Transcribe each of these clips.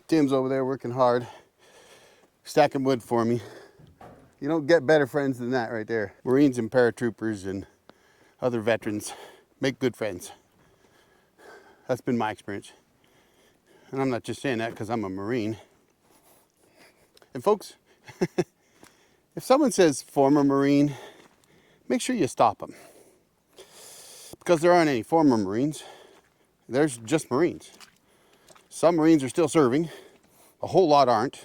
Tim's over there working hard, stacking wood for me. You don't get better friends than that right there. Marines and paratroopers and other veterans make good friends. That's been my experience. And I'm not just saying that because I'm a Marine. And folks, if someone says former Marine, make sure you stop them. Because there aren't any former Marines. There's just Marines. Some Marines are still serving. A whole lot aren't.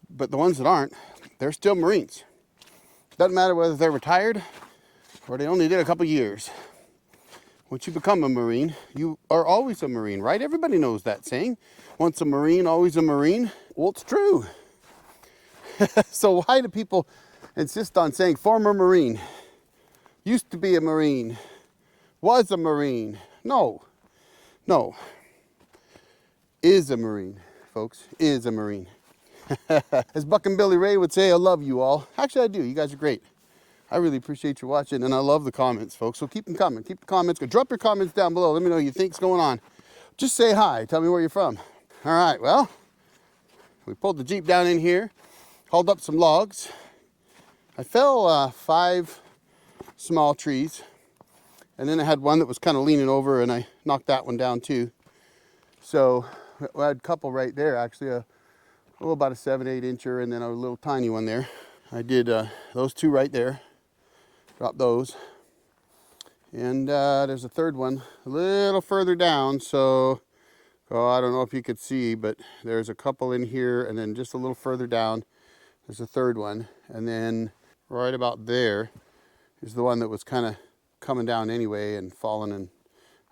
But the ones that aren't, they're still Marines. Doesn't matter whether they're retired or they only did a couple years. Once you become a Marine, you are always a Marine, right? Everybody knows that saying. Once a Marine, always a Marine. Well, it's true. So why do people insist on saying former Marine? Used to be a Marine. Was a Marine. No. Is a Marine, folks. Is a Marine. As Buck and Billy Ray would say, I love you all. Actually, I do. You guys are great. I really appreciate you watching, and I love the comments, folks. So keep them coming. Keep the comments. Drop your comments down below. Let me know what you think's going on. Just say hi. Tell me where you're from. All right, well, we pulled the Jeep down in here, hauled up some logs. I fell 5 small trees, and then I had one that was kind of leaning over, and I knocked that one down too. So I had a couple right there, actually, about a 7-8 incher, and then a little tiny one there. I did those 2 right there, dropped those. And there's a third one a little further down, so I don't know if you could see, but there's a couple in here, and then just a little further down, there's a third one. And then right about there is the one that was kind of coming down anyway and falling, and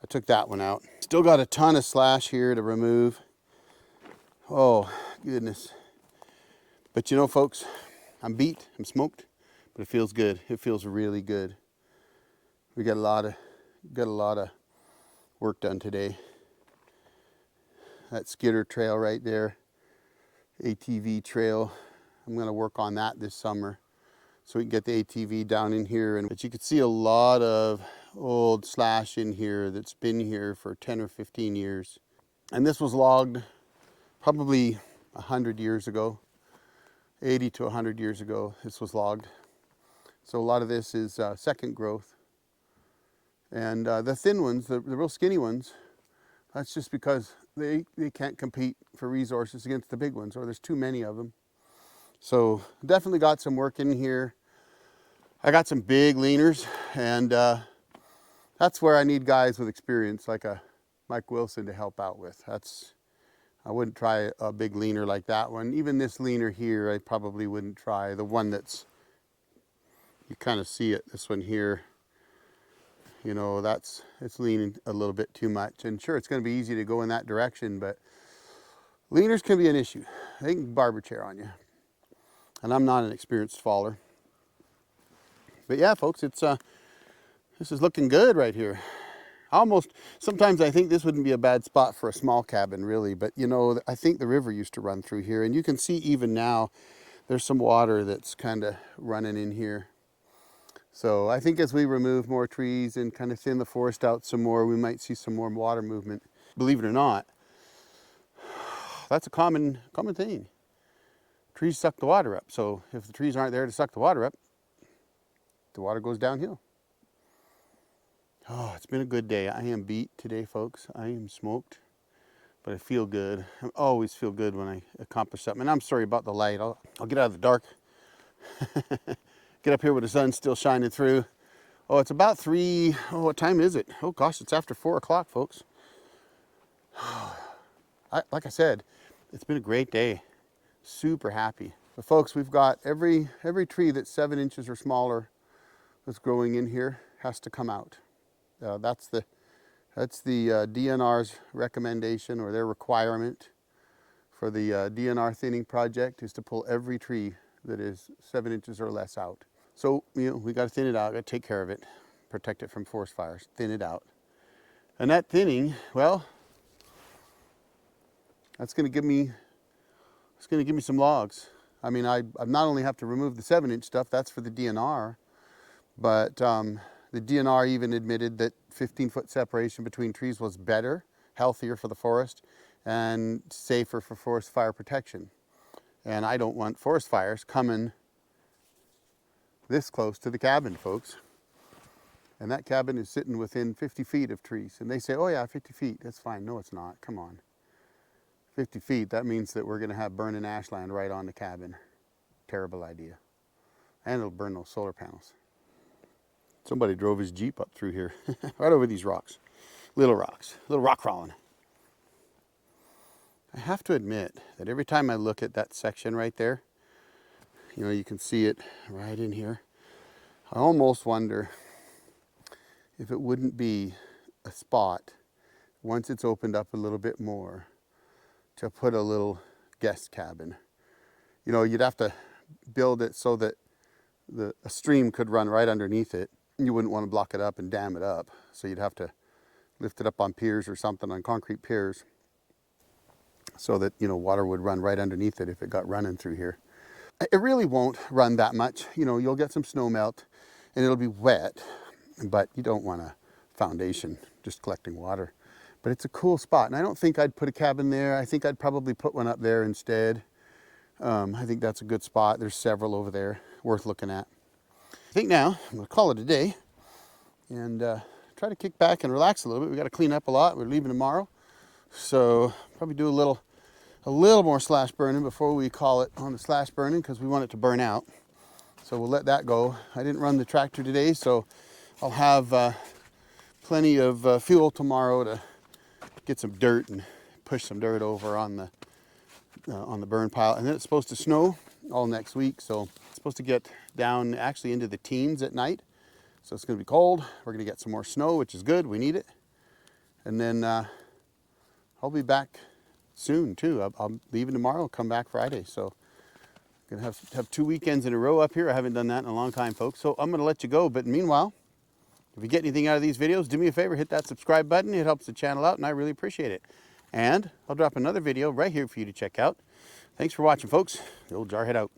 I took that one out. Still got a ton of slash here to remove. Oh, goodness. But you know, folks, I'm beat, I'm smoked, but it feels good. It feels really good. We got a lot of work done today. That skidder trail right there, ATV trail. I'm gonna work on that this summer so we can get the ATV down in here. But you can see a lot of old slash in here that's been here for 10 or 15 years. And this was logged probably 100 years ago, 80 to 100 years ago, this was logged. So a lot of this is second growth. And the thin ones, the real skinny ones, that's just because they can't compete for resources against the big ones, or there's too many of them. So definitely got some work in here. I got some big leaners, and that's where I need guys with experience like a Mike Wilson to help out with. I wouldn't try a big leaner like that one. Even this leaner here, I probably wouldn't try. The one that's, you kind of see it, this one here, you know, it's leaning a little bit too much. And sure, it's going to be easy to go in that direction, but leaners can be an issue. They can barber chair on you. And I'm not an experienced faller. But yeah, folks, this is looking good right here. Sometimes I think this wouldn't be a bad spot for a small cabin, really. But, you know, I think the river used to run through here. And you can see even now, there's some water that's kind of running in here. So I think as we remove more trees and kind of thin the forest out some more, we might see some more water movement. Believe it or not, that's a common thing. Trees suck the water up. So if the trees aren't there to suck the water up, the water goes downhill. Oh, it's been a good day. I am beat today, folks. I am smoked, but I feel good. I always feel good when I accomplish something. And I'm sorry about the light. I'll get out of the dark. Get up here with the sun still shining through. Oh, it's about 3. Oh, what time is it? Oh gosh, it's after 4 o'clock, folks. Like I said, it's been a great day. Super happy. But folks, we've got every tree that's 7 inches or smaller that's growing in here has to come out. That's the DNR's recommendation, or their requirement for the DNR thinning project, is to pull every tree that is 7 inches or less out. So, you know, we got to thin it out, got to take care of it, protect it from forest fires, thin it out. And that thinning, well, that's going to give me some logs. I mean, I not only have to remove the 7-inch stuff, that's for the DNR, but the DNR even admitted that 15-foot separation between trees was better, healthier for the forest, and safer for forest fire protection. And I don't want forest fires coming this close to the cabin, folks. And that cabin is sitting within 50 feet of trees. And they say, oh yeah, 50 feet, that's fine. No, it's not, come on. 50 feet, that means that we're gonna have burning ashland right on the cabin. Terrible idea. And it'll burn those solar panels. Somebody drove his Jeep up through here, right over these rocks. Little rock crawling. I have to admit that every time I look at that section right there, you know, you can see it right in here. I almost wonder if it wouldn't be a spot, once it's opened up a little bit more, to put a little guest cabin. You know, you'd have to build it so that a stream could run right underneath it. You wouldn't want to block it up and dam it up. So you'd have to lift it up on piers or something, on concrete piers, so that, you know, water would run right underneath it if it got running through here. It really won't run that much. You know, you'll get some snow melt and it'll be wet, but you don't want a foundation just collecting water. But it's a cool spot, and I don't think I'd put a cabin there. I think I'd probably put one up there instead. I think that's a good spot. There's several over there worth looking at. I think now I'm gonna call it a day and try to kick back and relax a little bit. We got to clean up a lot. We're leaving tomorrow, so probably do a little more slash burning before we call it on the slash burning, because we want it to burn out. So we'll let that go. I didn't run the tractor today, so I'll have plenty of fuel tomorrow to get some dirt and push some dirt over on the burn pile. And then it's supposed to snow all next week, so it's supposed to get down actually into the teens at night. So it's going to be cold. We're going to get some more snow, which is good. We need it. And then I'll be back soon too. I'm leaving tomorrow, come back Friday. So I'm going to have 2 weekends in a row up here. I haven't done that in a long time, folks. So I'm going to let you go. But meanwhile, if you get anything out of these videos, do me a favor, hit that subscribe button. It helps the channel out, and I really appreciate it. And I'll drop another video right here for you to check out. Thanks for watching, folks. The old Jarhead out.